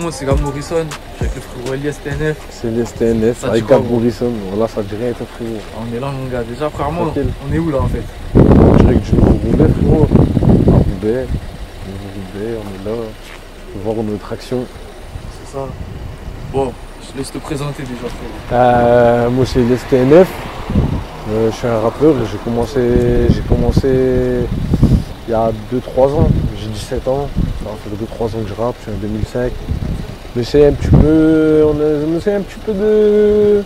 monde, c'est Gab Morrison. Je suis avec le frérot Elias TNF. C'est l'STNF avec Gab Morrison. Voilà, ça dit rien, toi, frérot. On est là, mon gars. Déjà, frérot, Tranquille. on est où là en fait? On dirait que du Nouveau-Roubaix, frérot. À Roubaix. Nouveau-Roubaix, on est là. Voir notre action. C'est ça. Bon, je te laisse te présenter déjà, frérot. Moi, c'est l'STNF. Je suis un rappeur et j'ai commencé il y a 2-3 ans. J'ai 17 ans. Ça va faire 2-3 ans que je rappe. Je suis en 2005. On essaie un petit peu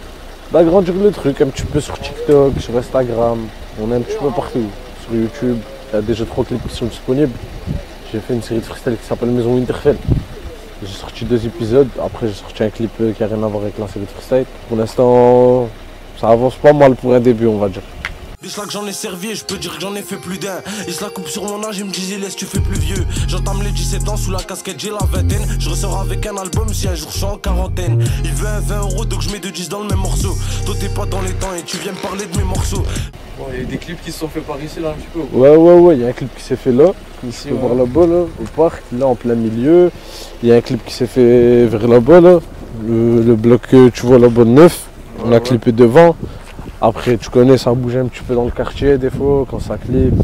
d'agrandir le truc, un petit peu sur TikTok, sur Instagram. On est un petit peu partout. Sur YouTube, il y a déjà 3 clips qui sont disponibles. J'ai fait une série de freestyle qui s'appelle Maison Winterfell. J'ai sorti 2 épisodes. Après, j'ai sorti un clip qui n'a rien à voir avec la série de freestyle. Pour l'instant, ça avance pas mal pour un début, on va dire. Dis là que j'en ai servi et je peux dire que j'en ai fait plus d'un. Il se la coupe sur mon âge, il me disait laisse tu fais plus vieux. J'entame les 17 ans sous la casquette, j'ai la vingtaine. Je ressors avec un album si un jour je suis en quarantaine. Il veut un 20 € donc je mets 2-10 dans le même morceau. Toi t'es pas dans les temps et tu viens me parler de mes morceaux. Bon, il y a des clips qui se sont faits par ici là un petit peu. Ouais, il y a un clip qui s'est fait là. Ici, on va voir là-bas, là, au parc, là en plein milieu. Il y a un clip qui s'est fait vers là-bas, là. Le bloc que tu vois là-bas neuf. On a clippé devant. Après, tu connais, ça bouge un petit peu dans le quartier des fois, quand ça clip,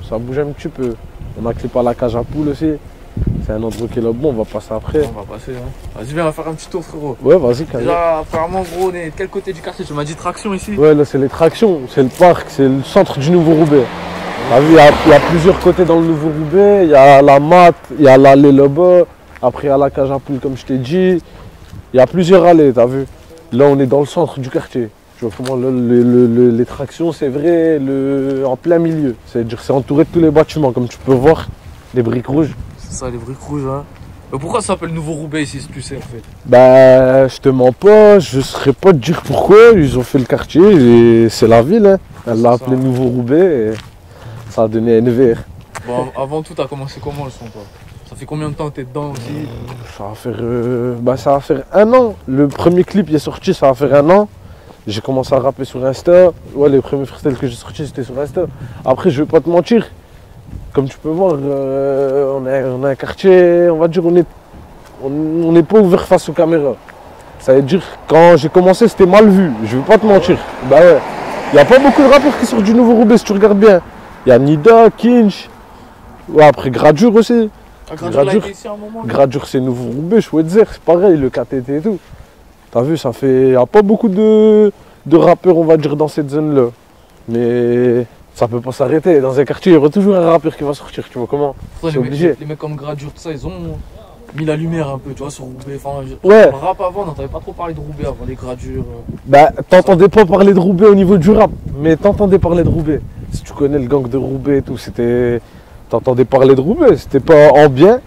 ça bouge un petit peu. On a clippé à la cage à poules aussi. C'est un endroit qui est là-bas, on va passer après. On va passer, hein. Vas-y, viens, on va faire un petit tour, frérot. Ouais, vas-y, carrément. Déjà, apparemment, gros, on est de quel côté du quartier? Tu m'as dit traction ici? Ouais, là, c'est les tractions, c'est le parc, c'est le centre du Nouveau-Roubaix. T'as vu, il y a plusieurs côtés dans le Nouveau-Roubaix. Il y a la mat, il y a l'allée là-bas. Après, il y a la cage à poules, comme je t'ai dit. Il y a plusieurs allées, t'as vu. Là, on est dans le centre du quartier. Tu vois comment les tractions, c'est vrai, en plein milieu. C'est-à-dire c'est entouré de tous les bâtiments, comme tu peux voir, les briques rouges. C'est ça, les briques rouges, hein. Mais pourquoi ça s'appelle Nouveau-Roubaix ici, si tu sais, en fait? Bah, je te mens pas, je saurais pas te dire pourquoi. Ils ont fait le quartier et c'est la ville, hein. Elle l'a appelé Nouveau-Roubaix et ça a donné NVR. Bon, avant tout, t'as commencé comment le son, toi? Ça fait combien de temps que t'es dedans aussi? Ça va faire 1 an. Le premier clip il est sorti, ça va faire 1 an. J'ai commencé à rapper sur Insta. Ouais, les premiers freestyles que j'ai sortis, c'était sur Insta. Après, je vais pas te mentir. Comme tu peux voir, on a un quartier, on va dire, on n'est pas ouvert face aux caméras. Ça veut dire, quand j'ai commencé, c'était mal vu. Je vais pas te mentir. Bah ouais. Il n'y a pas beaucoup de rappeurs qui sortent du Nouveau-Roubaix, si tu regardes bien. Il y a Nida, Kinch. Ouais, après Gradure aussi. Gradure, c'est Nouveau-Roubaix, Schweitzer, c'est pareil, le KTT et tout. T'as vu, ça fait. Il n'y a pas beaucoup de rappeurs, on va dire, dans cette zone-là. Mais ça peut pas s'arrêter. Dans un quartier, il y aura toujours un rappeur qui va sortir, tu vois comment? C'est obligé. Les mecs comme Gradure, tout ça, ils ont mis la lumière un peu, tu vois, sur Roubaix. Enfin, ouais. Le rap avant, on n'entendait pas trop parler de Roubaix avant, les Gradures. Bah, t'entendais pas parler de Roubaix au niveau du rap, mais t'entendais parler de Roubaix. Si tu connais le gang de Roubaix et tout, c'était. T'entendais parler de Roubaix. C'était pas en bien,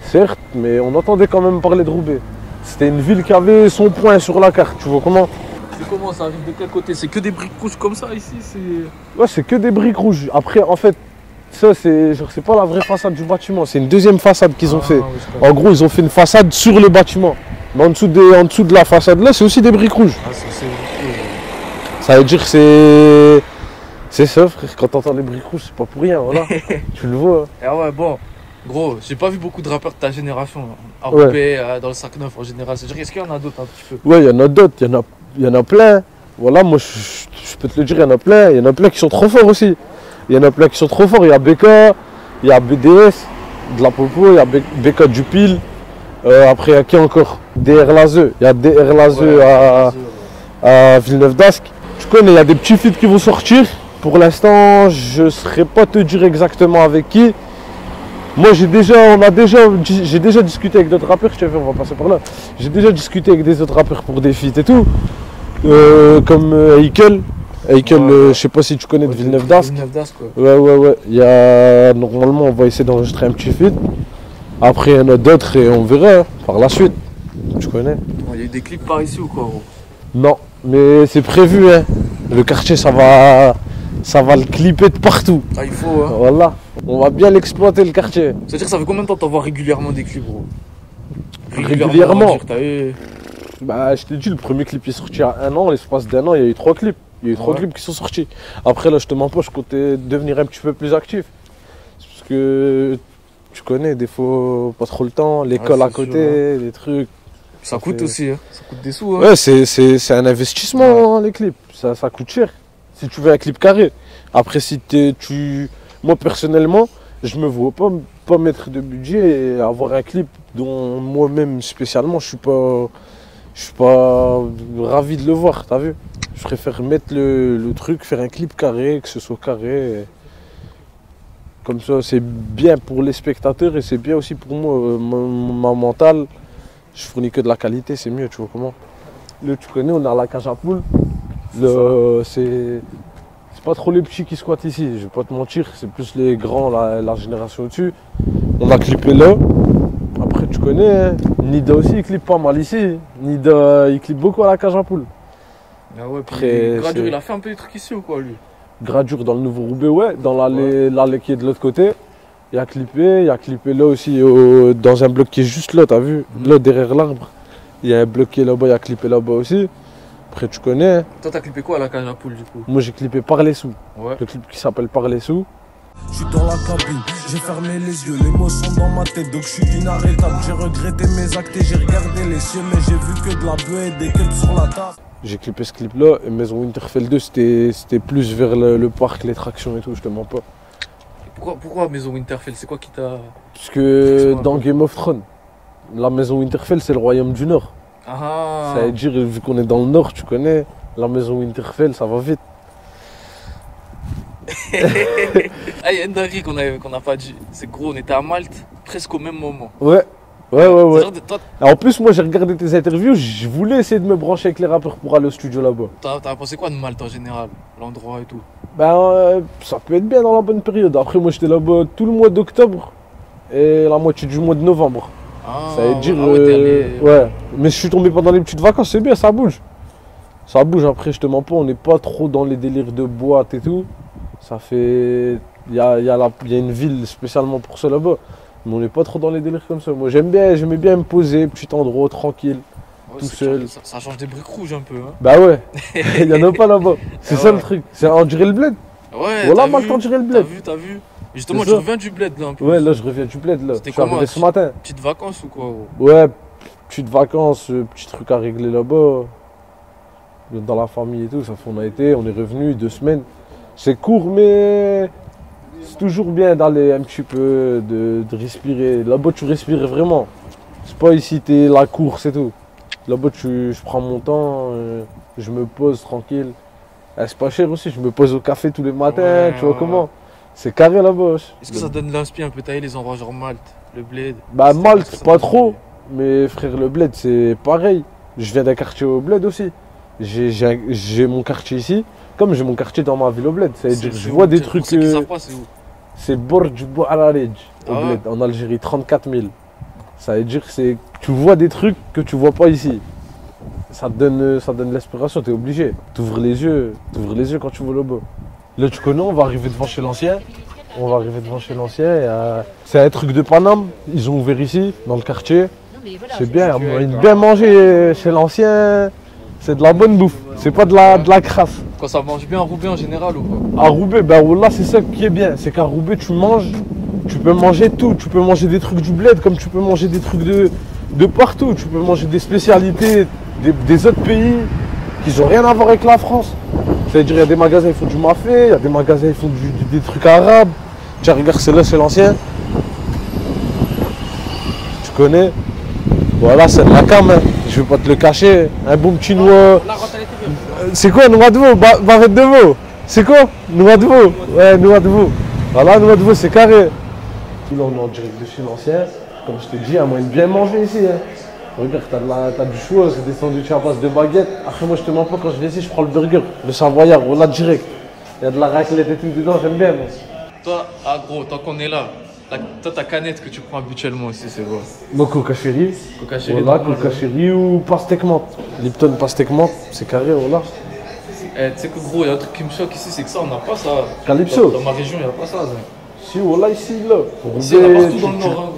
certes, mais on entendait quand même parler de Roubaix. C'était une ville qui avait son point sur la carte, tu vois comment? C'est comment, ça arrive de quel côté? C'est que des briques rouges comme ça ici? Ouais, c'est que des briques rouges. Après, en fait, ça, c'est pas la vraie façade du bâtiment. C'est une deuxième façade qu'ils ont fait. Oui, en gros, ils ont fait une façade sur le bâtiment. Mais en dessous de la façade là, c'est aussi des briques rouges. Ah, c'est ça veut dire que c'est ça, frère. Quand t'entends les briques rouges, c'est pas pour rien, voilà. Tu le vois. Ah ouais, bon. Gros, j'ai pas vu beaucoup de rappeurs de ta génération à Roubaix, dans le sac neuf en général. Est-ce qu'il y en a d'autres un petit peu? Ouais, il y en a d'autres, il y en a plein. Voilà, moi je peux te le dire, il y en a plein. Il y en a plein qui sont trop forts aussi. Il y en a plein qui sont trop forts. Il y a BK, il y a BDS, de la Popo, il y a BK du Pile. Après, il y a qui encore? DR Lazeux. Il y a DR Lazeux à Villeneuve d'Ascq. Tu connais, il y a des petits feats qui vont sortir. Pour l'instant, je ne saurais pas te dire exactement avec qui. Moi, j'ai déjà discuté avec d'autres rappeurs, on va passer par là. J'ai déjà discuté avec des autres rappeurs pour des feats et tout. Comme Eikel. Je sais pas si tu connais de Villeneuve d'Ascq. Ouais. Normalement, on va essayer d'enregistrer un petit feat. Après, il y en a d'autres et on verra par la suite. Tu connais. Il y a eu des clips par ici ou quoi, gros? Non, mais c'est prévu, hein. Le quartier, ça va le clipper de partout. Ah, il faut, hein. Voilà. On va bien l'exploiter, le quartier. C'est-à-dire que ça fait combien de temps que t'envoies régulièrement des clips, gros? Régulièrement. Bah, je t'ai dit, le premier clip est sorti il y a 1 an. L'espace d'1 an, il y a eu 3 clips. Il y a eu 3 clips qui sont sortis. Après, là, je te mens pas, je comptais devenir un petit peu plus actif. Parce que Tu connais, des fois, pas trop le temps, l'école Ouais, à c'est sûr, côté, les trucs. Ça coûte fait- aussi, hein. Ça coûte des sous, hein. Ouais, c'est un investissement, hein, les clips. Ça coûte cher. Si tu veux un clip carré. Après, si moi, personnellement, je me vois pas mettre de budget et avoir un clip dont moi-même, spécialement, je suis pas ravi de le voir, t'as vu? Je préfère mettre le truc, faire un clip carré, que ce soit carré. Comme ça, c'est bien pour les spectateurs et c'est bien aussi pour moi, ma mentale. Je fournis que de la qualité, c'est mieux, tu vois comment. Là, tu connais, on a la cage à poules. C'est pas trop les petits qui squattent ici, je vais pas te mentir, c'est plus les grands, la génération au-dessus. On a clippé là. Après, tu connais, hein, Nida aussi, il clippe pas mal ici. Nida, il clippe beaucoup à la cage à poules. Ah ouais, puis Après, Gradure, c'est- il a fait un peu des trucs ici ou quoi, lui? Gradure dans le nouveau Roubaix, ouais, dans l'allée qui est de l'autre côté. Il a clippé là aussi, dans un bloc qui est juste là, t'as vu? Là, derrière l'arbre. Il y a un bloc qui est là-bas, il a clippé là-bas aussi. Après, tu connais, hein. Toi, t'as clippé quoi à la cage à poule, du coup? Moi j'ai clippé Par les sous. Ouais. Le clip qui s'appelle Par les sous. Je suis dans la cabine, j'ai fermé les yeux, les mots sont dans ma tête, donc je suis inarrêtable. J'ai regretté mes actes et j'ai regardé les cieux, mais j'ai vu que de la beuh et des kelps sur la table. J'ai clippé ce clip là et Maison Winterfell 2 c'était plus vers le parc, les tractions et tout, je te mens pas. Pourquoi Maison Winterfell? C'est quoi qui t'a. Parce que dans Game of Thrones, la Maison Winterfell c'est le royaume du Nord. Ah! Ça veut dire, vu qu'on est dans le Nord, tu connais, la Maison Winterfell ça va vite. Ah, il y a une dinguerie qu'on n'a pas dit. C'est gros, on était à Malte presque au même moment. Ouais. C'est Ouais. genre toi, En plus, moi j'ai regardé tes interviews, je voulais essayer de me brancher avec les rappeurs pour aller au studio là-bas. t'as pensé quoi de Malte en général? L'endroit et tout? Ben, ça peut être bien dans la bonne période. Après, moi j'étais là-bas tout le mois d'octobre et la moitié du mois de novembre. Ah, Ça veut dire. ah ouais, t'es allé. Ouais. Mais je suis tombé pendant les petites vacances, c'est bien, ça bouge. Ça bouge, après, je te mens pas, on n'est pas trop dans les délires de boîte et tout. Ça fait. Il y a une ville spécialement pour ça là-bas. Mais on n'est pas trop dans les délires comme ça. Moi j'aimais bien me poser, petit endroit tranquille. Ouais, tout c'est- seul. Ça change des briques rouges un peu, hein. Bah ouais, il y en a pas là-bas. C'est Ah ça ouais. le truc. C'est on dirait le bled. Ouais, Voilà, t'as mal vu, t'en dirait le bled. T'as vu. Justement, C'est tu ça. reviens du bled là en plus. Ouais, là je reviens du bled là. C'était Je suis arrivé comment, ce matin. Petites vacances ou quoi, gros? Ouais, petites vacances, petit truc à régler là-bas. Dans la famille et tout, ça fait on a été, on est revenu 2 semaines. C'est court mais c'est toujours bien d'aller un petit peu, de respirer. Là-bas tu respires vraiment. C'est pas ici t'es la course et tout. Là-bas je prends mon temps, je me pose tranquille. C'est pas cher aussi, je me pose au café tous les matins, Ouais, tu vois ouais. comment. C'est carré là-bas. Est-ce que ça donne l'inspi un peu tailler les endroits genre Malte, le bled? Bah C'est- Malte, ça pas donne trop. envie. Mais frère, le bled, c'est pareil. Je viens d'un quartier au bled aussi. J'ai mon quartier ici, comme j'ai mon quartier dans ma ville au bled. C'est-à-dire, je où, vois des pour trucs. ceux qui savent pas, c'est où? C'est Borj Bouararej au Ah ouais. bled, en Algérie, 34 000. Ça veut dire que tu vois des trucs que tu vois pas ici. Ça te donne l'inspiration, t'es obligé. T'ouvres les yeux quand tu vois là-bas. Là, tu connais, on va arriver devant chez l'ancien. C'est un truc de Paname. Ils ont ouvert ici, dans le quartier. C'est bien, bien manger chez l'ancien. C'est de la bonne bouffe. C'est pas de la crasse. Quand ça mange bien à Roubaix en général ou quoi? À Roubaix, ben là, c'est ça qui est bien. C'est qu'à Roubaix, tu manges, tu peux manger tout. Tu peux manger des trucs du bled comme tu peux manger des trucs de partout. Tu peux manger des spécialités des autres pays qui n'ont rien à voir avec la France. C'est-à-dire, il y a des magasins, ils font du mafé, il y a des magasins, ils font des trucs arabes. Tiens, regarde, c'est là, c'est l'ancien. Tu connais? Voilà, c'est de la cam, hein. Je vais pas te le cacher. Un bon petit noix. C'est quoi, noix de veau? Bavette de veau? C'est quoi? Noix de veau? Ouais, noix de veau. Voilà, noix de veau, c'est carré. Tout là, on est en direct de chez l'ancien. Comme je te dis, il y a moyen de bien manger ici. Hein. Regarde, t'as du choix, c'est des sandwichs à base de baguette. Après, moi, je te mens pas, quand je viens ici, je prends le burger, le savoyard, on l'a direct. Il y a de la raclette et tout dedans, j'aime bien, moi. Toi, ah gros, tant qu'on est là, toi ta canette que tu prends habituellement aussi, c'est quoi? Moi, Coca Chéri. Coca Chéri. Voilà, Coca Chéri ou pastèque menthe. Lipton pastèque menthe, c'est carré, voilà. Eh, tu sais que gros, il y a un truc qui me choque ici, c'est que ça, on n'a pas ça. Calypso. Dans ma région, il n'y a pas ça. Si, voilà, ici, là. Ici, il y en a partout dans le nord, hein,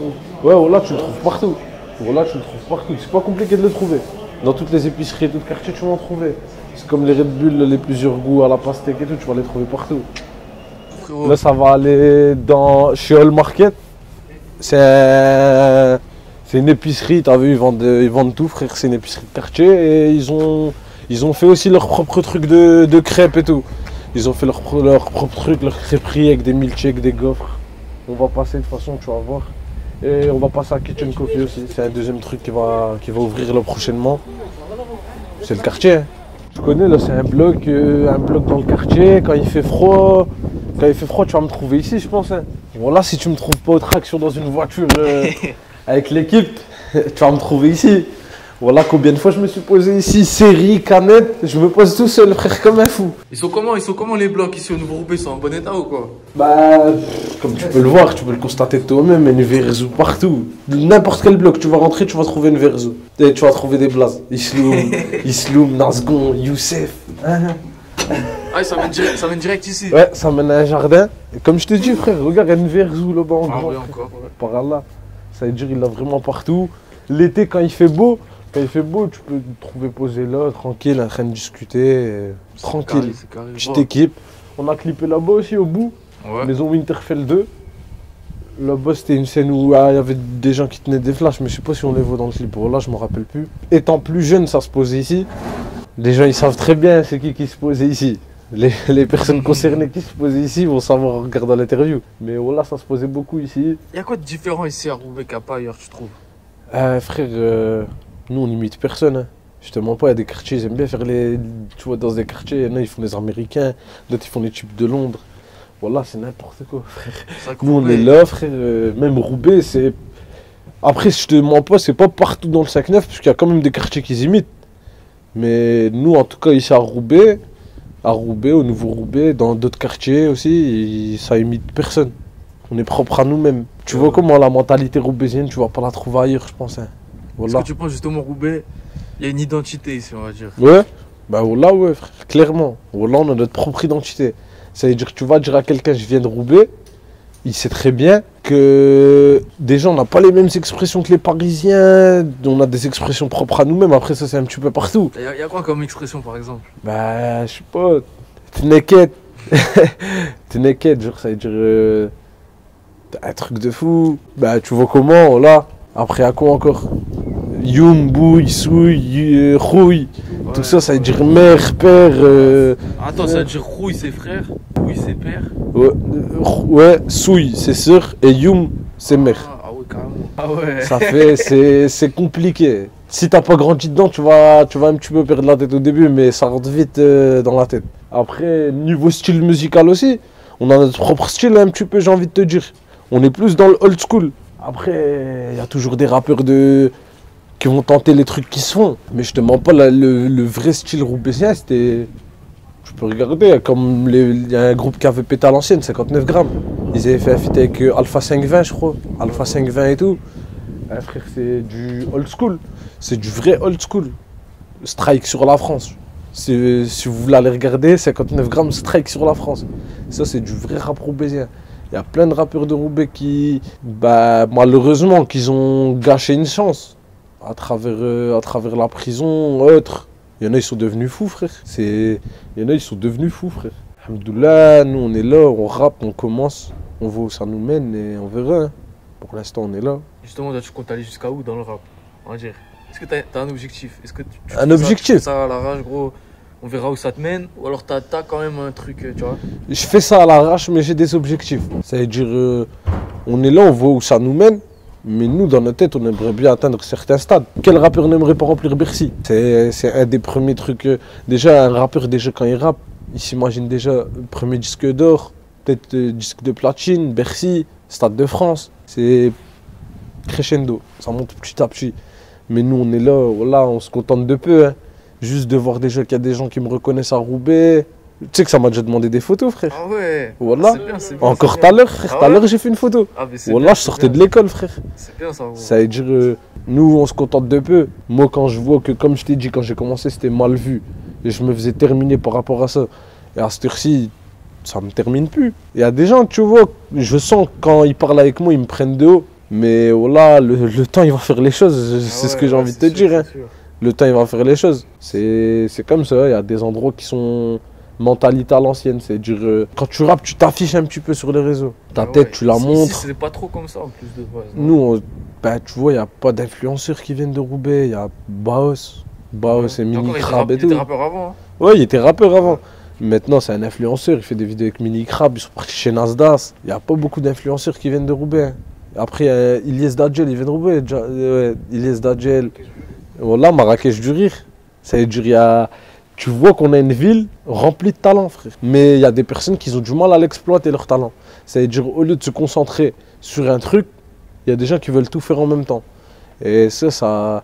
gros. Ouais, voilà, tu le trouves partout. Voilà, tu le trouves partout. C'est pas compliqué de le trouver. Dans toutes les épiceries et tout le quartier, tu vas en trouver. C'est comme les Red Bull, les plusieurs goûts à la pastèque et tout, tu vas les trouver partout. Frérot. Là, ça va aller chez All Market. C'est une épicerie, t'as vu, ils vendent tout, frère. C'est une épicerie de quartier et ils ont fait aussi leur propre truc de crêpes et tout. Ils ont fait leur propre truc, leur crêperie avec des milkshakes, des gaufres. On va passer de toute façon, tu vas voir. Et on va passer à Kitchen Coffee aussi. C'est un deuxième truc qui va ouvrir là prochainement. C'est le quartier. Hein. Je connais, là, c'est un bloc dans le quartier. Quand il fait froid, tu vas me trouver ici, je pense. Hein. Voilà, si tu me trouves pas aux tractions dans une voiture avec l'équipe, tu vas me trouver ici. Voilà combien de fois je me suis posé ici, série, canette, je me pose tout seul, frère, comme un fou. Ils sont comment les blocs ici au Nouveau-Roubaix? Ils sont en bon état ou quoi? Bah, comme tu peux le voir, tu peux le constater toi-même, une Verzo partout. N'importe quel bloc, tu vas rentrer, tu vas trouver une Verzo. Et tu vas trouver des blazes. Isloum, Nasgon, Youssef. Ah, ça mène direct ici? Ouais, ça mène à un jardin. Et comme je te dis, frère, regarde, il y a une Verzo là-bas en grand. Oui, encore, ouais. Par là. Ça veut dire qu'il l'a vraiment partout. L'été, quand il fait beau, tu peux te trouver posé là, tranquille, en train de discuter. Tranquille. Carré, Petite équipe. On a clippé là-bas aussi au bout. Ouais. Maison Winterfell 2. Là-bas, c'était une scène où il y avait des gens qui tenaient des flashs, mais je sais pas si on les voit dans le clip. Là, je me rappelle plus. Étant plus jeune, ça se posait ici. Les gens, ils savent très bien c'est qui se posait ici. Les personnes concernées qui se posaient ici vont savoir en regardant l'interview. Mais voilà, ça se posait beaucoup ici. Il y a quoi de différent ici à Roubaix qu'il n'y a pas ailleurs, tu trouves? Frère, nous on imite personne. Hein. Je te mens pas, il y a des quartiers, ils aiment bien faire les. Tu vois, dans des quartiers, il y en a, ils font les Américains, d'autres ils font les types de Londres. Voilà, c'est n'importe quoi, frère. Nous on est là, frère. Même Roubaix, c'est. Après, je te mens pas, c'est pas partout dans le 5-9, parce qu'il y a quand même des quartiers qui imitent. Mais nous, en tout cas, ici à Roubaix, au Nouveau-Roubaix, dans d'autres quartiers aussi, ça imite personne. On est propre à nous-mêmes. Tu vois comment la mentalité roubaisienne, tu vas pas la trouver ailleurs, je pense. Hein. Voilà. Est-ce que tu penses justement Roubaix, il y a une identité ici, on va dire? Ouais, bah voilà, ouais, frère, clairement. Voilà, on a notre propre identité. Ça veut dire que tu vas dire à quelqu'un, je viens de Roubaix, il sait très bien que déjà, on n'a pas les mêmes expressions que les Parisiens, on a des expressions propres à nous-mêmes. Après, ça, c'est un petit peu partout. Il y a quoi comme expression, par exemple? Bah, je sais pas, t'inquiète. T'inquiète, genre, ça veut dire. Un truc de fou. Bah, tu vois comment, là. Après, à quoi encore? Youm, bouille, souille, rouille. Ouais, tout ça, ça veut dire mère, père. Attends, ça veut dire rouille, c'est frère. Bouille, c'est père. Ouais, souille, c'est sœur. Et youm, c'est mère. Ah ouais, carrément. Ah ouais. Ça fait. C'est compliqué. Si t'as pas grandi dedans, tu vas un petit peu perdre la tête au début, mais ça rentre vite dans la tête. Après, niveau style musical aussi, on a notre propre style un petit peu, j'ai envie de te dire. On est plus dans le old school. Après, il y a toujours des rappeurs qui vont tenter les trucs qui se font. Mais je te mens pas, le vrai style roubaisien, c'était... Tu peux regarder, comme il y a un groupe qui avait pété à l'ancienne, 59 grammes. Ils avaient fait un feat avec Alpha 520, je crois. Alpha 520 et tout. Frère, c'est du old school. C'est du vrai old school. Strike sur la France. Si vous voulez aller regarder, 59 grammes, Strike sur la France. Ça, c'est du vrai rap roubaisien. Il y a plein de rappeurs de Roubaix qui, malheureusement, qu'ils ont gâché une chance à travers la prison, autre. Il y en a, ils sont devenus fous, frère. Alhamdoulilah, nous, on est là, on rappe, on commence, on voit où ça nous mène et on verra. Hein. Pour l'instant, on est là. Justement, tu comptes aller jusqu'à où dans le rap, on va dire? Est-ce que tu as un objectif? Est-ce que tu un objectif? Tu fais ça à l'arrache, gros? On verra où ça te mène, ou alors t'as quand même un truc, tu vois? Je fais ça à l'arrache, mais j'ai des objectifs. Ça veut dire, on est là, on voit où ça nous mène, mais nous, dans notre tête, on aimerait bien atteindre certains stades. Quel rappeur n'aimerait pas remplir Bercy? C'est un des premiers trucs. Déjà, un rappeur, quand il rappe, il s'imagine déjà premier disque d'or, peut-être disque de platine, Bercy, Stade de France. C'est crescendo, ça monte petit à petit. Mais nous, on est là, voilà, on se contente de peu. Hein. Juste de voir déjà qu'il y a des gens qui me reconnaissent à Roubaix. Tu sais que ça m'a déjà demandé des photos, frère. Ah ouais. Voilà. C'est bien, encore tout à l'heure, frère. Tout à l'heure, j'ai fait une photo. Ah, mais voilà, je sortais de l'école, frère. C'est bien ça. Ça veut dire, nous, on se contente de peu. Moi, quand je vois que, comme je t'ai dit, quand j'ai commencé, c'était mal vu. Et je me faisais terminer par rapport à ça. Et à cette heure-ci, ça me termine plus. Il y a des gens, tu vois, je sens quand ils parlent avec moi, ils me prennent de haut. Mais voilà, le temps, il va faire les choses. C'est ce que j'ai envie de te dire. Hein. Le temps, il va faire les choses. C'est comme ça. Il y a des endroits qui sont mentalité à l'ancienne. C'est-à-dire, quand tu rappes, tu t'affiches un petit peu sur les réseaux. Ta tête, tu la montres. C'est pas trop comme ça en plus de base. Nous, tu vois, il n'y a pas d'influenceurs qui viennent de Roubaix. Il y a Baos. Baos et Mini Crab et tout. Il était rappeur avant. Hein. Ouais, il était rappeur avant. Maintenant, c'est un influenceur. Il fait des vidéos avec Mini Crab. Ils sont partis chez Nasdaq. Il n'y a pas beaucoup d'influenceurs qui viennent de Roubaix. Après, Ilyes Dadjel, il vient de Roubaix. Ilyes Dadjel. Voilà, Marrakech du Rire. Ça veut dire, tu vois qu'on a une ville remplie de talents, frère. Mais il y a des personnes qui ont du mal à l'exploiter, leur talent. Ça veut dire, au lieu de se concentrer sur un truc, il y a des gens qui veulent tout faire en même temps. Et ça,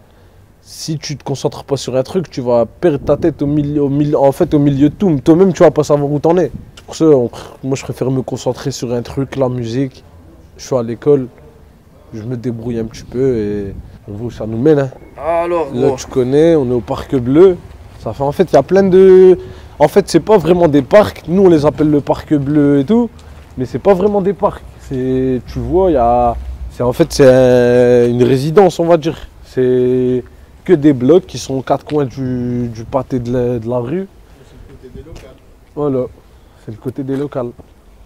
si tu ne te concentres pas sur un truc, tu vas perdre ta tête au milieu de tout. Toi-même, tu vas pas savoir où t'en es. C'est pour ça, moi, je préfère me concentrer sur un truc, la musique. Je suis à l'école, je me débrouille un petit peu et on voit où ça nous mène. Hein. Alors, là, tu connais, on est au Parc Bleu. Ça fait, en fait, il y a plein de... En fait, c'est pas vraiment des parcs. Nous, on les appelle le Parc Bleu et tout. Mais c'est pas vraiment des parcs. Tu vois, il y a... En fait, c'est une résidence, on va dire. C'est que des blocs qui sont aux quatre coins du pâté de la rue. C'est le côté des locales. Voilà, c'est le côté des locales.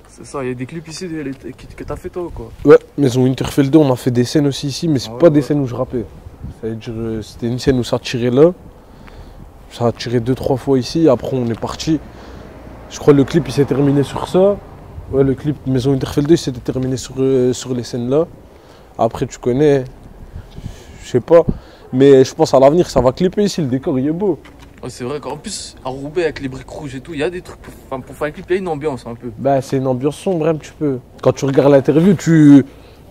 C'est ça, il y a des clips ici que t'as fait toi quoi. Ouais, Maison Winterfeld 2, on a fait des scènes aussi ici, mais c'est pas des scènes où je rappais. Ça veut dire, c'était une scène où ça tirait là. Ça a tiré 2-3 fois ici, après on est parti. Je crois que le clip il s'est terminé sur ça. Ouais, le clip Maison Winterfeld 2 s'était terminé sur les scènes là. Après tu connais, je sais pas. Mais je pense à l'avenir ça va clipper ici, le décor il est beau. Ouais, c'est vrai qu'en plus à Roubaix avec les briques rouges et tout, il y a des trucs pour faire un clip, il y a une ambiance un peu. Bah c'est une ambiance sombre un petit peu. Quand tu regardes l'interview,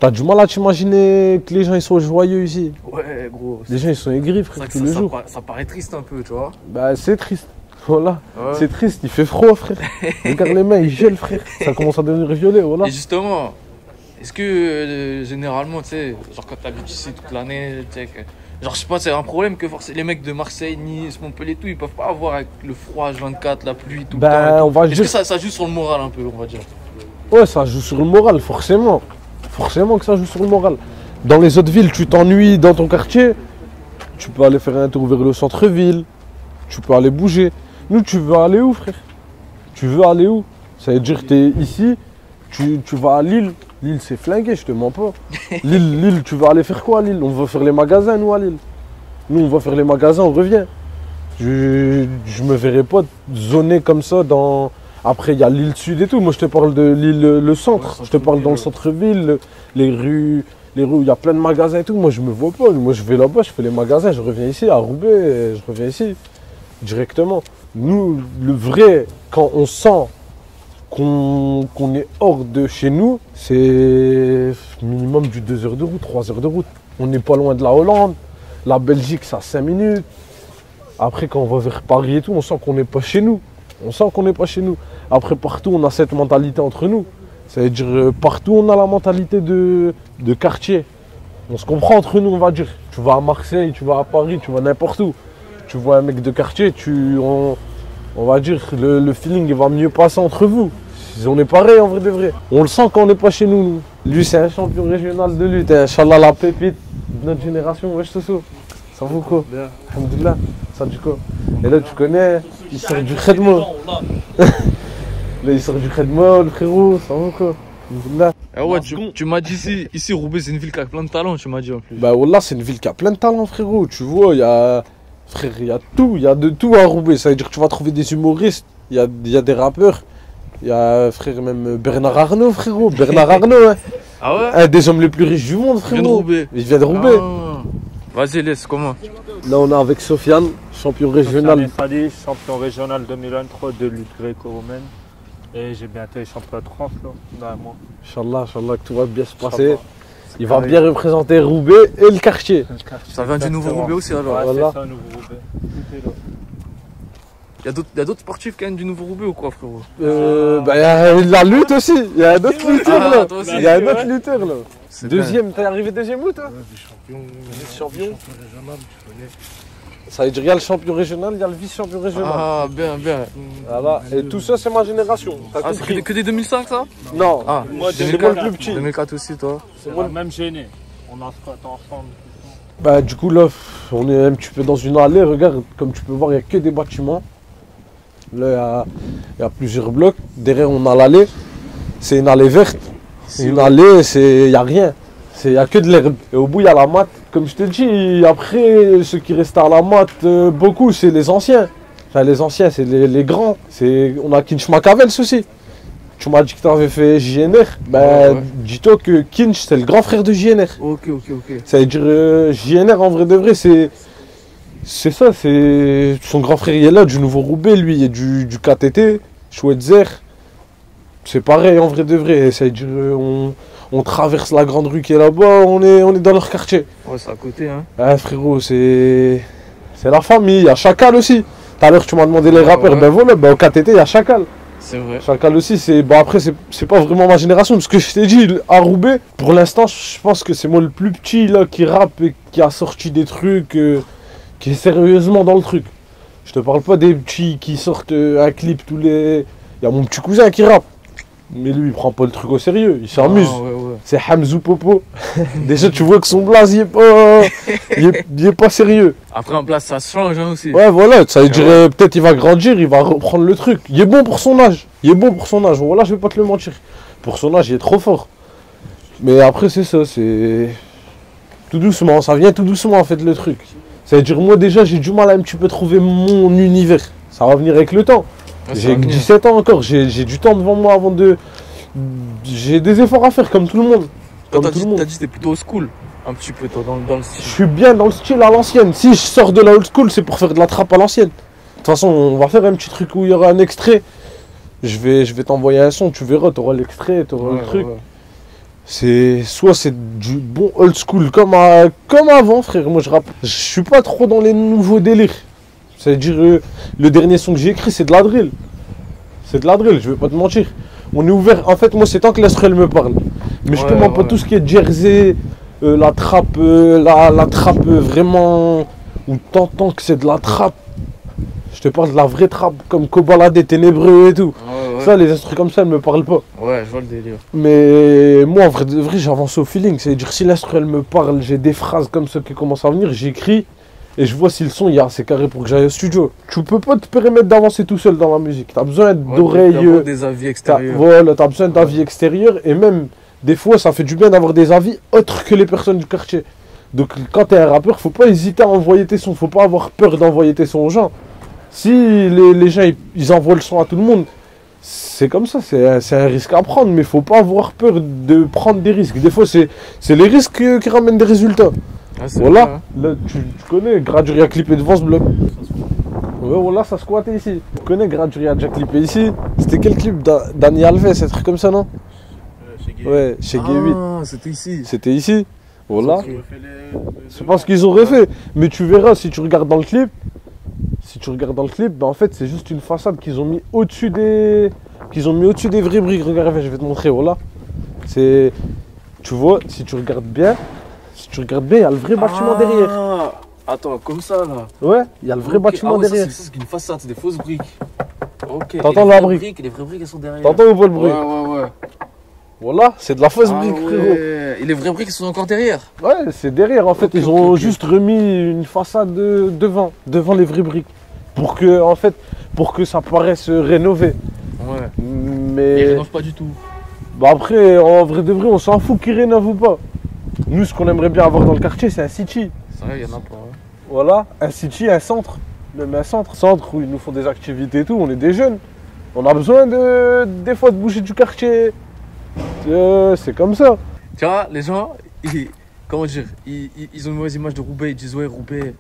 t'as du mal à t'imaginer que les gens ils sont joyeux ici. Ouais gros. Les gens ils sont aigris frère tous les jours. Ça paraît triste un peu, tu vois. Bah c'est triste. Voilà, ouais. C'est triste, il fait froid frère. Regarde les mains, ils gèlent frère. Ça commence à devenir violet, voilà. Et justement, est-ce que généralement, tu sais, genre quand t'habites ici toute l'année, tu sais, genre je sais pas, c'est un problème que forcément les mecs de Marseille, Nice, Montpellier, tout, ils peuvent pas avoir avec le froid H24, la pluie, tout le temps. On va Est-ce que ça joue sur le moral un peu, on va dire? Ouais, ça joue sur le moral, forcément. Forcément que ça joue sur le moral. Dans les autres villes, tu t'ennuies dans ton quartier, tu peux aller faire un tour vers le centre-ville, tu peux aller bouger. Nous, tu veux aller où, frère? Tu veux aller où? Ça veut dire que t'es ici, tu vas à Lille. Lille, c'est flingué, je te mens pas. Lille, tu vas aller faire quoi à Lille? On va faire les magasins, nous, à Lille. Nous, on va faire les magasins, on revient. Je me verrai pas zoner comme ça dans... Après, il y a l'île Sud et tout. Moi, je te parle de l'île, le centre. Ouais, je te parle dans le centre-ville, les rues où il y a plein de magasins et tout. Moi, je me vois pas. Moi, je vais là-bas, je fais les magasins, je reviens ici, à Roubaix, je reviens ici, directement. Nous, le vrai, quand on sent qu'on est hors de chez nous, c'est minimum du 2 heures de route, 3 heures de route. On n'est pas loin de la Hollande. La Belgique, ça a 5 minutes. Après, quand on va vers Paris et tout, on sent qu'on n'est pas chez nous. On sent qu'on n'est pas chez nous. Après, partout, on a cette mentalité entre nous. Ça veut dire, partout, on a la mentalité de quartier. On se comprend entre nous, on va dire. Tu vas à Marseille, tu vas à Paris, tu vas n'importe où. Tu vois un mec de quartier, on va dire, le feeling il va mieux passer entre vous. On est pareil en vrai de vrai. On le sent quand on n'est pas chez nous. Lui, c'est un champion régional de lutte. Inch'Allah, la pépite de notre génération. Wesh, Tosso. Ça vaut quoi? Alhamdoulilah. Ça dit quoi? Et là, tu connais, il sort du Khedmo. Là, il sort du Khedmo, le frérot. Ça vaut quoi? Alhamdoulilah. Ah ouais, tu m'as dit ici, Roubaix, c'est une ville qui a plein de talents, tu m'as dit en plus. Bah, Wallah, c'est une ville qui a plein de talents, frérot. Tu vois, il y a. Frère, il y a tout, il y a de tout à Roubaix. Ça veut dire que tu vas trouver des humoristes, il y a des rappeurs. Il y a, frère, même Bernard Arnault, frérot. Bernard Arnault, hein. Ah ouais? Un des hommes les plus riches du monde, frérot. Il vient de Roubaix. Il vient de Roubaix. Ah. Vas-y, laisse, comment? Là, on est avec Sofiane, champion régional. Sofiane, champion régional 2023 de lutte gréco-romaine. Et j'ai bientôt les championnats de France, là, dans un mois. Inch'Allah, que tout va bien se passer. Il va bien représenter Roubaix et le quartier. Ça vient du Nouveau Roubaix aussi, alors? Ouais, voilà. C'est ça, Nouveau Roubaix. Tout est là. Il y a d'autres sportifs qui viennent du Nouveau Roubaix ou quoi, frérot? Bah, il y a la lutte aussi. Il y a un autre lutteur là. Toi aussi. Il y a un autre lutteur là. C'est Deuxième, t'es arrivé deuxième où toi? Vice-champion régional, tu connais. Ça veut dire il y a le champion régional, il y a le vice-champion régional. Ah, bien. Voilà. Et tout ça, c'est ma génération. T'as Ah, c'est compris? que des 2005, ça? Non. Ah, Moi, C'est moi le plus petit. 2004 aussi, toi. C'est la même gêné. On a squatté ensemble. Bah, du coup, là, on est un petit peu dans une allée. Regarde, comme tu peux voir, il n'y a que des bâtiments. Là, il y a plusieurs blocs. Derrière, on a l'allée. C'est une allée verte. Une allée, il n'y a rien. Il n'y a que de l'herbe. Et au bout, il y a la mat. Comme je t'ai dit, après, ceux qui restent à la mat, beaucoup, c'est les anciens. Enfin, les anciens, c'est les grands. On a Kinch Makavels aussi. Tu m'as dit que tu avais fait JNR. Ben, ouais. dis-toi que Kinch, c'est le grand frère de JNR. Ok. Ça veut dire, JNR, en vrai de vrai, c'est ça. Son grand frère, il est là, du Nouveau Roubaix, lui, il est du KTT, Schweitzer. C'est pareil, en vrai de vrai. Ça veut dire, on traverse la grande rue qui est là-bas, on est dans leur quartier. Ouais, c'est à côté, hein. Ah, frérot, c'est la famille. Il y a Chacal aussi. Tout à l'heure, tu m'as demandé les rappeurs. Ouais. Ben voilà, ben, au KTT, il y a Chacal. C'est vrai. Chacal aussi, après, c'est pas vraiment ma génération. Parce que je t'ai dit, à Roubaix, pour l'instant, je pense que c'est moi le plus petit là, qui rappe et qui a sorti des trucs, qui est sérieusement dans le truc. Je te parle pas des petits qui sortent un clip tous les. Il y a mon petit cousin qui rappe. Mais lui, il prend pas le truc au sérieux, il s'amuse. Ah, ouais. C'est Hamzou Popo. Déjà, tu vois que son blaze, il est pas sérieux. Après, en place, ça se change hein, aussi. Ouais, voilà, ça veut Ouais. dire peut-être il va grandir, il va reprendre le truc. Il est bon pour son âge. Voilà, je vais pas te le mentir. Pour son âge, il est trop fort. Mais après, c'est ça, c'est. Tout doucement, ça vient tout doucement en fait le truc. Ça veut dire, moi déjà, j'ai du mal à un petit peu trouver mon univers. Ça va venir avec le temps. Ouais, ça J'ai va venir. 17 ans encore, j'ai du temps devant moi avant de. J'ai des efforts à faire comme tout le monde. Toi, Comme t'as tout dit, le monde. t'as dit que t'es plutôt school. Un petit peu, toi, dans le Je style. suis bien dans le style à l'ancienne. Si je sors de la old school, c'est pour faire de la trappe à l'ancienne. De toute façon, on va faire un petit truc où il y aura un extrait. Je vais t'envoyer un son, tu verras, t'auras l'extrait, t'auras le truc. Ouais. Soit c'est du bon old school comme avant, frère. Moi, je suis pas trop dans les nouveaux délires. C'est-à-dire, le dernier son que j'ai écrit, c'est de la drill. C'est de la drill, je vais pas te mentir. On est ouvert. En fait, moi, c'est tant que l'instrument me parle. Mais je te mens pas tout ce qui est jersey, la trappe, la trappe vraiment. Où t'entends que c'est de la trappe. Je te parle de la vraie trappe, comme Kobalade, Ténébreux et tout. Ouais. Ça, les instruments comme ça, elles me parlent pas. Ouais, je vois le délire. Mais moi, en vrai, de vrai, j'avance au feeling. C'est-à-dire, si l'instrument me parle, j'ai des phrases comme ça qui commencent à venir, j'écris et je vois si le son il y a assez carré pour que j'aille au studio. Tu peux pas te permettre d'avancer tout seul dans la musique. T'as besoin d'oreilles. D'avoir des avis extérieurs. Voilà, t'as besoin d'avis extérieurs et même des fois, ça fait du bien d'avoir des avis autres que les personnes du quartier. Donc, quand t'es un rappeur, faut pas hésiter à envoyer tes sons. Faut pas avoir peur d'envoyer tes sons aux gens. Si les gens ils envoient le son à tout le monde, c'est comme ça, c'est un risque à prendre, mais faut pas avoir peur de prendre des risques. Des fois, c'est les risques qui ramènent des résultats. Ah, c'est Voilà, vrai, hein. là, tu connais, Graduri a clippé devant ce bloc. Ouais, voilà, ça squattait ici. Tu connais, Graduri a déjà clippé ici. C'était quel clip Dani Alves, un truc comme ça, non? Ouais, chez G8. Ah, c'était ici. C'était ici. Voilà. Ok. C'est pas ce qu'ils auraient fait. Mais tu verras, si tu regardes dans le clip, ben en fait, c'est juste une façade qu'ils ont mis au-dessus des vraies briques. Regarde, je vais te montrer, voilà. Tu vois, si tu regardes bien, il y a le vrai bâtiment derrière. Attends, comme ça là. Ouais, il y a le vrai Ok. bâtiment Ah ouais, derrière. Ça, c'est une façade, c'est des fausses briques. Ok. T'entends Et la les vraies brique Les vraies briques, elles sont derrière. T'entends ou pas le bruit? Ouais. Voilà, c'est de la fausse Ah brique, ouais. frérot. Et les vraies briques, elles sont encore derrière. Ouais, c'est derrière. En fait, Ok, ils ok, ont ok. juste remis une façade devant les vraies briques. Pour que ça paraisse rénové. Ouais. Mais Ils rénovent pas du tout. bah après, en vrai de vrai, on s'en fout qu'ils rénovent ou pas. Nous, ce qu'on aimerait bien avoir dans le quartier, c'est un city. C'est vrai, il y en a pas. Ouais. Voilà, un city, un centre. Même un centre. Centre où ils nous font des activités et tout. On est des jeunes. On a besoin des fois de bouger du quartier. C'est comme ça. Tu vois, les gens, comment dire, ils ont une mauvaise image de Roubaix. Ils disent, ouais, Roubaix,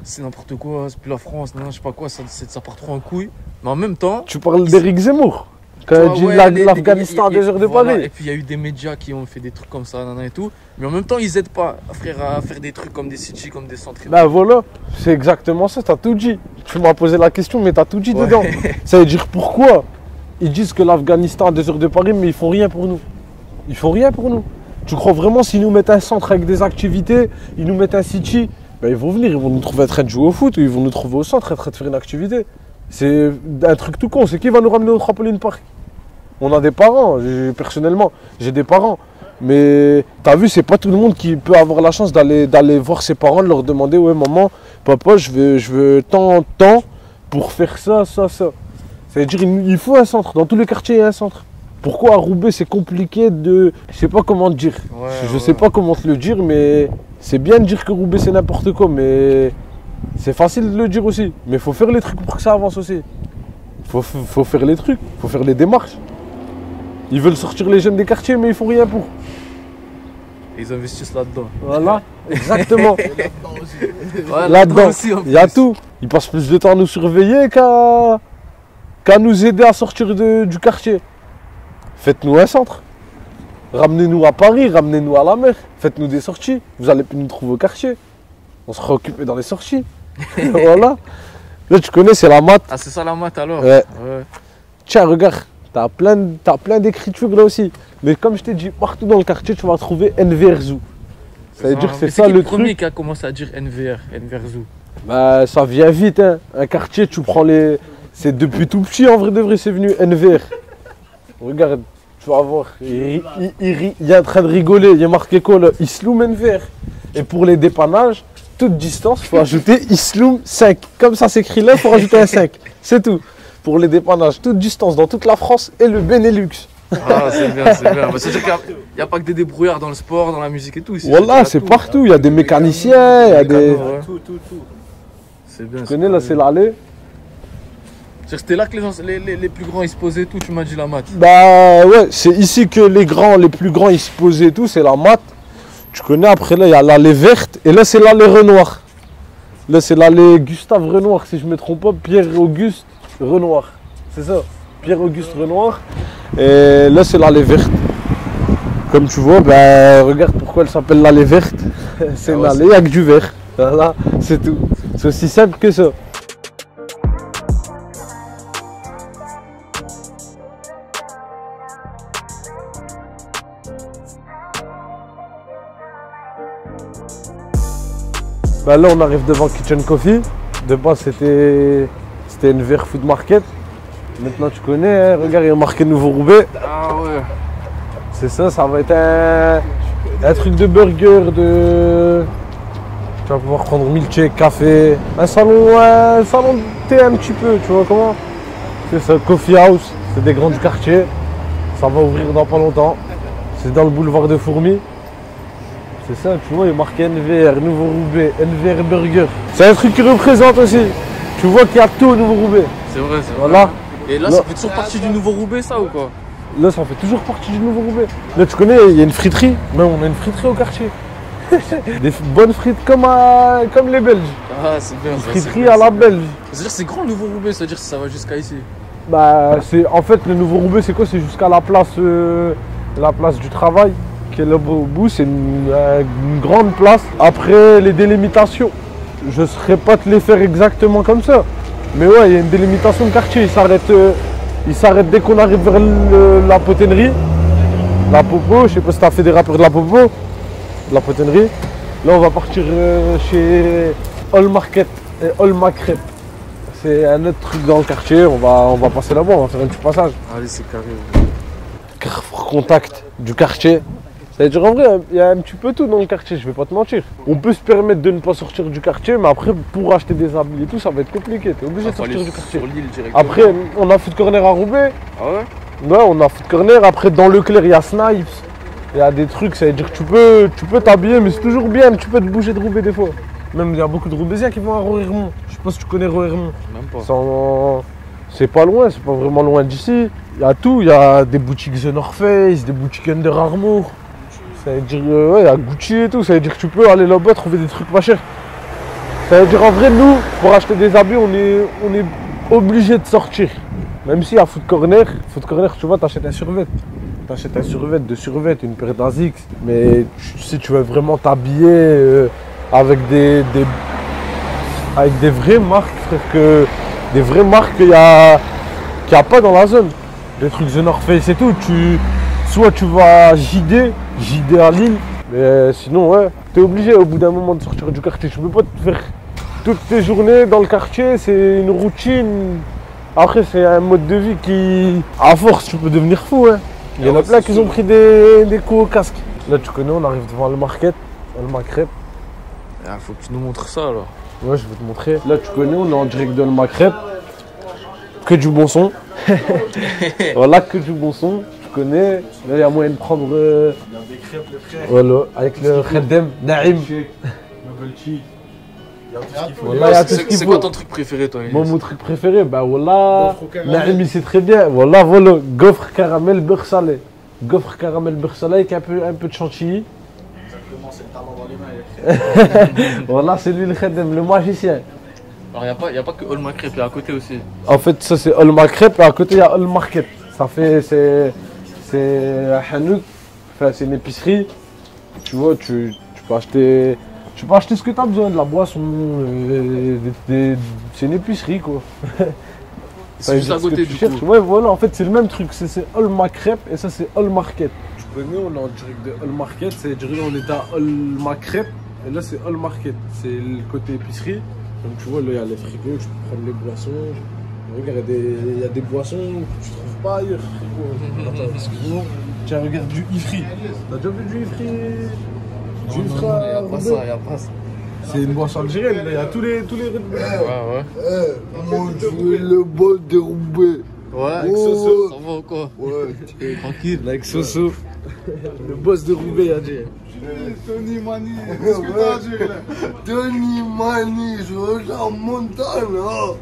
c'est n'importe quoi, c'est plus la France, non, je sais pas quoi, ça part trop en couille. Mais en même temps. Tu parles d'Éric Zemmour. tu Quand vois, il dit ouais, l'Afghanistan à 2 heures de voilà, Paris. Et puis il y a eu des médias qui ont fait des trucs comme ça, nanana et tout. Mais en même temps, ils aident pas, frère, à faire des trucs comme des cities, comme des centres. Ben voilà, c'est exactement ça, t'as tout dit. Tu m'as posé la question, mais t'as tout dit Ouais. dedans. Ça veut dire pourquoi ils disent que l'Afghanistan a 2 heures de Paris, mais ils font rien pour nous. Ils font rien pour nous. Tu crois vraiment s'ils nous mettent un centre avec des activités, ils nous mettent un city, ben ils vont venir, ils vont nous trouver en train de jouer au foot, ou ils vont nous trouver au centre en train de faire une activité. C'est un truc tout con, c'est qui va nous ramener au trampoline park? On a des parents, personnellement, j'ai des parents. Mais t'as vu, c'est pas tout le monde qui peut avoir la chance d'aller voir ses parents, de leur demander, ouais maman, papa, je veux tant pour faire ça. Ça veut dire il faut un centre. Dans tous les quartiers, il y a un centre. Pourquoi à Roubaix, c'est compliqué de... Je sais pas comment te dire. Ouais, Je sais pas comment te le dire, mais... C'est bien de dire que Roubaix, c'est n'importe quoi, mais... C'est facile de le dire aussi. Mais il faut faire les trucs pour que ça avance aussi. Faut faire les trucs, faut faire les démarches. Ils veulent sortir les jeunes des quartiers, mais ils font rien pour. Ils investissent là-dedans. Voilà, exactement. Ouais, Là-dedans, aussi, en il y a plus. tout. Ils passent plus de temps à nous surveiller qu'à nous aider à sortir du quartier. Faites-nous un centre. Ramenez-nous à Paris, ramenez-nous à la mer. Faites-nous des sorties. Vous allez plus nous trouver au quartier. On sera occupé dans les sorties. Voilà. Là, tu connais, c'est la maths. Ah, c'est ça la maths alors? Ouais. Ouais. Tiens, regarde, t'as plein d'écritures là aussi. Mais comme je t'ai dit, partout dans le quartier, tu vas trouver NVR Zoo. Ça veut dire que c'est Mais ça qui le premier truc. qui a commencé à dire NVR Zoo? Bah, ça vient vite, hein. Un quartier, tu prends les. C'est depuis tout petit, en vrai de vrai, c'est venu NVR. Regarde, tu vas voir. Il est en train de rigoler. Il y a marqué quoi là? Isloum NVR. Et pour les dépannages, toute distance, il faut ajouter Isloum 5. Comme ça s'écrit là, il faut rajouter un 5. C'est tout. Pour les dépannages, toute distance, dans toute la France et le Benelux. Ah, c'est bien, c'est bien. Bah, c'est-à-dire qu'il n'y a pas que des débrouillards dans le sport, dans la musique et tout. Ici, Voilà, il y a c'est tout. partout. Il y a des mécaniciens, il y a des. canaux, ouais. Tout. C'est bien. Tu connais, là, c'est l'allée. C'est-à-dire que c'était là que les plus grands ils se posaient et tout, tu m'as dit la maths. Bah ouais, c'est ici que les plus grands, ils se posaient et tout, c'est la maths. Tu connais, après là, il y a l'allée verte et là, c'est l'allée Renoir. Là, c'est l'allée Gustave Renoir, si je ne me trompe pas, Pierre-Auguste Renoir. C'est ça, Pierre-Auguste Renoir. Et là, c'est l'allée verte. Comme tu vois, bah, regarde pourquoi elle s'appelle l'allée verte. C'est une allée avec du vert. Voilà, c'est tout. C'est aussi simple que ça. Bah là on arrive devant Kitchen Coffee. De base c'était NVR Food Market. Maintenant tu connais, hein, regarde il y a marqué Nouveau Roubaix. Ah ouais. C'est ça, ça va être un truc de burger, de... Tu vas pouvoir prendre milkshake, café, un salon de thé un petit peu, tu vois comment? C'est ça, Coffee House, c'est des grands du quartier. Ça va ouvrir dans pas longtemps. C'est dans le boulevard de Fourmis. C'est ça, tu vois, il est marqué NVR, Nouveau Roubaix, NVR Burger. C'est un truc qui représente aussi. Tu vois qu'il y a tout au Nouveau Roubaix. C'est vrai, c'est vrai. Voilà. Et là, Non. ça fait toujours partie du nouveau Roubaix, ça ou quoi? Là, ça fait toujours partie du Nouveau Roubaix. Là, tu connais, il y a une friterie. Même on a une friterie au quartier. Des bonnes frites comme les Belges. Ah, c'est bien. Une ça, c'est friterie bien, à la c'est bien. belge. C'est-à-dire que c'est grand le nouveau Roubaix, c'est-à-dire que ça va jusqu'à ici. Bah, en fait, le Nouveau Roubaix, c'est quoi? C'est jusqu'à la place du travail, qui est là au bout. C'est une grande place. Après, les délimitations, je ne saurais pas te les faire exactement comme ça. Mais ouais, il y a une délimitation de quartier. Il s'arrête dès qu'on arrive vers la poténerie. La Popo, je sais pas si tu as fait des rappeurs de la Popo, de la poténerie. Là, on va partir chez All Market et All Macrep. C'est un autre truc dans le quartier, on va passer là-bas, on va faire un petit passage. Allez, c'est carré. Carrefour Contact du quartier. Ça veut dire en vrai, il y a un petit peu tout dans le quartier, je vais pas te mentir. On peut se permettre de ne pas sortir du quartier, mais après, pour acheter des habits et tout, ça va être compliqué. Tu es obligé de sortir du quartier. Sur l'île directement. Après, on a Food Corner à Roubaix. Ah ouais? Ouais, on a Food Corner. Après, dans Leclerc, il y a Snipes. Il y a des trucs, ça veut dire que tu peux t'habiller, mais c'est toujours bien, tu peux te bouger de Roubaix des fois. Même il y a beaucoup de Roubaisiens qui vont à Roermond. Je sais pas si tu connais Roermond. Même pas. C'est pas loin, c'est pas vraiment loin d'ici. Il y a tout, il y a des boutiques The North Face, des boutiques Under Armour. Ça veut dire, ouais, il y a Gucci et tout, ça veut dire que tu peux aller là-bas trouver des trucs pas chers. Ça veut dire en vrai, nous, pour acheter des habits, on est obligé de sortir. Même si à Food Corner, tu vois, t'achètes un survêt. T'achètes un survêt, deux survêtements, une paire d'Asics. Mais si tu veux vraiment t'habiller avec des vraies marques, frère, des vraies marques qu'il n'y a pas dans la zone. Des trucs The North Face et tout, soit tu vas à JD à Lille, mais sinon ouais, t'es obligé au bout d'un moment de sortir du quartier. Tu peux pas te faire toutes tes journées dans le quartier, c'est une routine. Après c'est un mode de vie qui, à force, tu peux devenir fou. Hein. Il y en a plein qui ont pris des coups au casque. Là tu connais, on arrive devant le market, le Macrep. Ah, faut que tu nous montres ça alors. Ouais, je vais te montrer. Là tu connais, on est en direct de le Macrep. que du bon son. Voilà, que du bon son. Tu connais. Là, il y a moyen de prendre. Voilà, avec le Khaddem, Naïm. Voilà, il y a tout ce qu'il C'est faut. quoi ton truc préféré, toi, Moi, Elias? mon truc préféré, bah voilà. Naïm, il sait très bien. Voilà, gaufre caramel beurre salé. Gaufre caramel beurre salé avec un peu de chantilly. Exactement, c'est le talent dans les mains. Voilà, c'est lui le Khaddem, le magicien. Alors, il n'y a pas que All Crêpe, il y a à côté aussi. En fait, ça c'est All Crêpe et à côté il y a All Market. Ça fait, c'est un hanouk, enfin c'est une épicerie. Tu vois, tu peux acheter ce que tu as besoin, de la boisson, c'est une épicerie quoi. C'est juste à côté du coup. Ouais, voilà, en fait c'est le même truc, c'est All Crêpe et ça c'est All Market. Tu connais, on est en direct de All Market, on est à All Crêpe et là c'est All Market, c'est le côté épicerie. Donc tu vois, là il y a les frigos, tu peux prendre les boissons. Regarde, il y a des boissons que tu trouves pas ailleurs. Attends, excuse-moi. Tiens, regarde du Ifri. T'as déjà vu du Ifri? Non, il n'y a pas ça, il n'y a pas ça. C'est une boisson algérienne, il y a tous les Red Bull. Ouais. Moi, je veux le bol déroulé. Ouais, avec Soso. Ça va ou quoi? Ouais, Tranquille. Avec Soso. Le boss de Roubaix, il a dit. Tony Mani, qu'est-ce que t'as dit là? Tony Mani, je regarde Montana.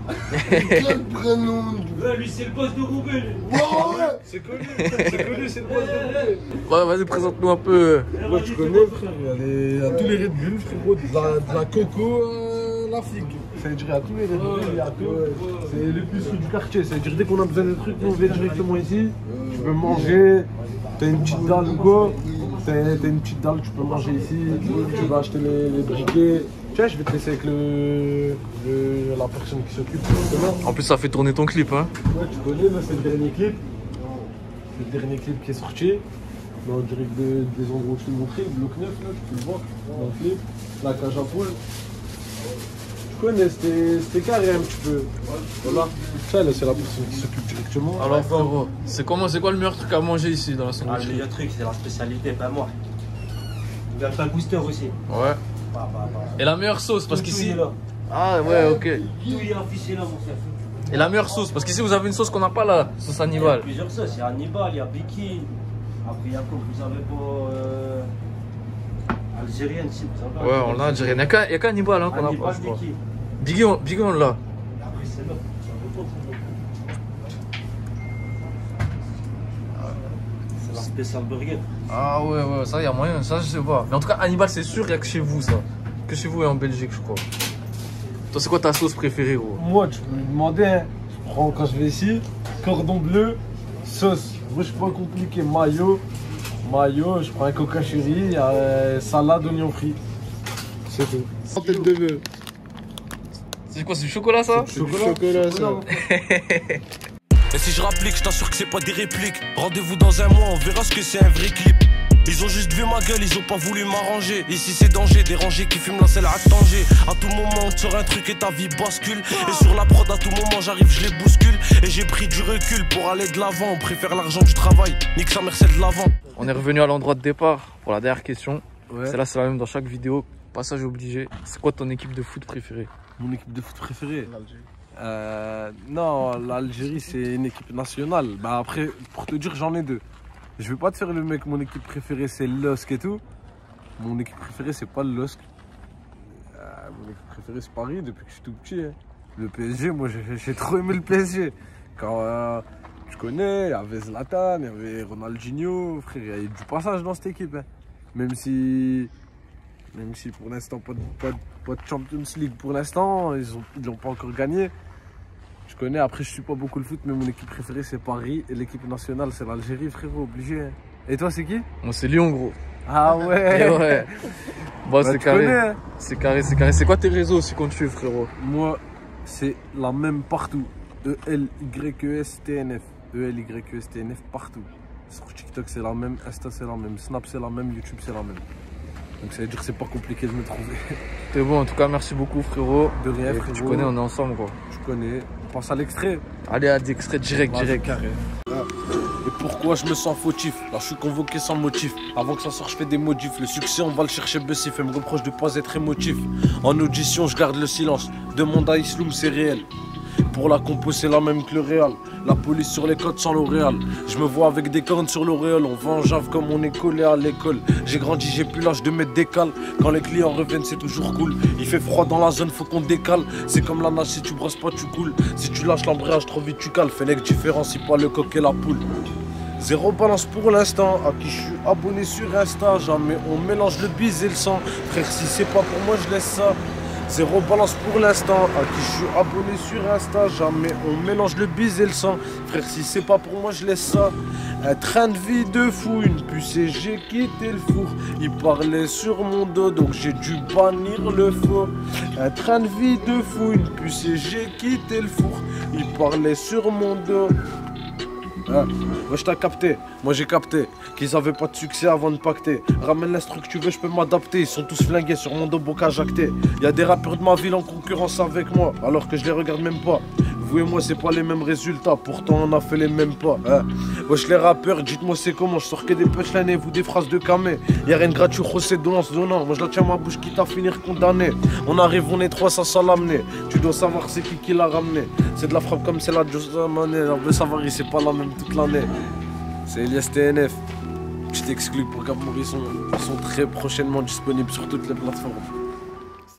Quel prénom? Lui, c'est le boss de Roubaix. Ouais, C'est connu, c'est le boss de Roubaix. Ouais, vas-y, présente-nous un peu. Moi, tu connais, frère, il y a tous les Red Bull, frérot, de la coco la figue. C'est-à-dire, il y a tous les Red Bull, il y a tout. C'est l'épicerie du quartier. C'est-à-dire, dès qu'on a besoin de trucs, on vient directement ici. Tu peux manger, t'as une petite dalle ou quoi? T'as une petite dalle, tu peux manger ici. Tu vas acheter les briquets. Tiens, je vais te laisser avec la personne qui s'occupe. En plus, ça fait tourner ton clip, hein. Ouais, tu connais, là, c'est le dernier clip. C'est le dernier clip qui est sorti. Là, on dirait que des endroits où je te le montrais, bloc 9, là, tu peux le voir dans le clip. La cage à poules. Tu connais, c'était carré un petit peu. Voilà. Ça, là, c'est la personne qui s'occupe directement. Alors, frérot, c'est quoi le meilleur truc à manger ici dans la Ah, le sandwicherie? meilleur truc, c'est la spécialité, pas moi. Il y a pas booster aussi. Ouais. Et la meilleure sauce, parce Tout, qu'ici. il est là. Ah, ouais, ok. Tout il est affiché là, mon chef. Et la meilleure sauce, parce qu'ici, vous avez une sauce qu'on n'a pas là, sauce Il y a Hannibal. plusieurs sauces. Il y a Hannibal, il y a Biki. Après, il y a quoi? Vous avez pas. Algérienne, si vous avez. Ouais, on l'a algérien. Il n'y a qu'un Hannibal hein, qu'on a pas, Hannibal, je crois. Biki. Biggie, on l'a. Après, c'est là. C'est la spéciale burger. Ah, ouais, ça, il y a moyen, ça, je sais pas. Mais en tout cas, Hannibal, c'est sûr, il n'y a que chez vous, ça. Que chez vous et en Belgique, je crois. Toi, c'est quoi ta sauce préférée, gros? Moi, tu peux me demander, hein. Je prends quand je vais ici, cordon bleu, sauce. Moi, je suis pas compliqué. Mayo, je prends un coca chéri, salade, oignon frit. C'est tout. en tête de bœuf. C'est quoi, c'est du chocolat, ça? Chocolat, ça. Et si je rapplique, je t'assure que c'est pas des répliques. Rendez-vous dans un mois, on verra ce que c'est un vrai clip. Ils ont juste vu ma gueule, ils ont pas voulu m'arranger. Ici c'est danger, des rangées qui fument la selle à Tanger. À tout moment on te sort un truc et ta vie bascule. Et sur la prod à tout moment j'arrive, je les bouscule. Et j'ai pris du recul pour aller de l'avant. On préfère l'argent du travail, nique sa mère c'est de l'avant. On est revenu à l'endroit de départ pour la dernière question. Ouais. Celle-là, c'est la même dans chaque vidéo. Passage obligé. C'est quoi ton équipe de foot préférée? Mon équipe de foot préférée? Non, l'Algérie c'est une équipe nationale. Bah après, pour te dire, j'en ai deux. Je vais pas te faire le mec, mon équipe préférée c'est le LOSC et tout. Mon équipe préférée c'est pas le LOSC. Mon équipe préférée c'est Paris depuis que je suis tout petit. Hein. Le PSG, moi j'ai trop aimé le PSG. Quand tu connais, il y avait Zlatan, il y avait Ronaldinho, frère, il y a eu du passage dans cette équipe. Hein. Même si pour l'instant pas de Champions League pour l'instant, ils l'ont pas encore gagné. Je connais, après je suis pas beaucoup le foot, mais mon équipe préférée c'est Paris et l'équipe nationale c'est l'Algérie, frérot, obligé. Hein. Et toi c'est qui? Moi, c'est Lyon, gros. Ah ouais. Et ouais. Bon, Bah, c'est tu carré. connais, hein. C'est carré. C'est quoi tes réseaux aussi qu'on te suit, frérot? Moi c'est la même partout. ELYESTNF. ELYESTNF partout. Sur TikTok c'est la même, Insta c'est la même, Snap c'est la même, YouTube c'est la même. Donc ça veut dire que c'est pas compliqué de me trouver. C'est bon, en tout cas, merci beaucoup, frérot. De rien, Et frérot. tu connais, on est ensemble, quoi. Je connais. On passe à l'extrait. Allez, à d'extrait direct. Carré. Et pourquoi je me sens fautif? Là je suis convoqué sans motif. Avant que ça sorte je fais des modifs. Le succès on va le chercher bussif. Elle me reproche de pas être émotif. En audition je garde le silence. Demande à Isloum c'est réel. Pour la compo c'est la même que le Real. La police sur les côtes sans L'Oréal. Je me vois avec des cornes sur l'auréole. On va en jave comme on est collé à l'école. J'ai grandi, j'ai plus l'âge de mettre des cales. Quand les clients reviennent c'est toujours cool. Il fait froid dans la zone, faut qu'on décale. C'est comme la nage, si tu brosses pas tu coules. Si tu lâches l'embrayage trop vite tu cales. Fennec différencie pas le coq et la poule. Zéro balance pour l'instant, à qui je suis abonné sur Insta. Jamais on mélange le bise et le sang. Frère, si c'est pas pour moi, je laisse ça. Zéro balance pour l'instant, à qui je suis abonné sur Insta. Jamais on mélange le bise et le sang. Frère, si c'est pas pour moi, je laisse ça. Un train de vie de fou, une puce et j'ai quitté le four. Il parlait sur mon dos, donc j'ai dû bannir le faux. Un train de vie de fou, une puce et j'ai quitté le four. Il parlait sur mon dos. Moi je t'ai capté, moi j'ai capté qu'ils avaient pas de succès avant de pacter. Ramène l'instru que tu veux, je peux m'adapter. Ils sont tous flingués sur mon dos, boca jacté. Y'a des rappeurs de ma ville en concurrence avec moi, alors que je les regarde même pas. Vous et moi c'est pas les mêmes résultats, pourtant on a fait les mêmes pas. Wesh les rappeurs, dites-moi c'est comment, je sors que des punchlines et vous des phrases de camé. Y'a rien de gratuit, José donnance donnant. Moi je la tiens à ma bouche quitte à finir condamné. On arrive, on est trois, ça sent l'amener. Tu dois savoir c'est qui l'a ramené. C'est de la frappe comme c'est la Josamane. On veut savoir, c'est pas la même toute l'année. C'est Elias TNF. Petit exclu pour Cap Morisson. Ils sont très prochainement disponibles sur toutes les plateformes.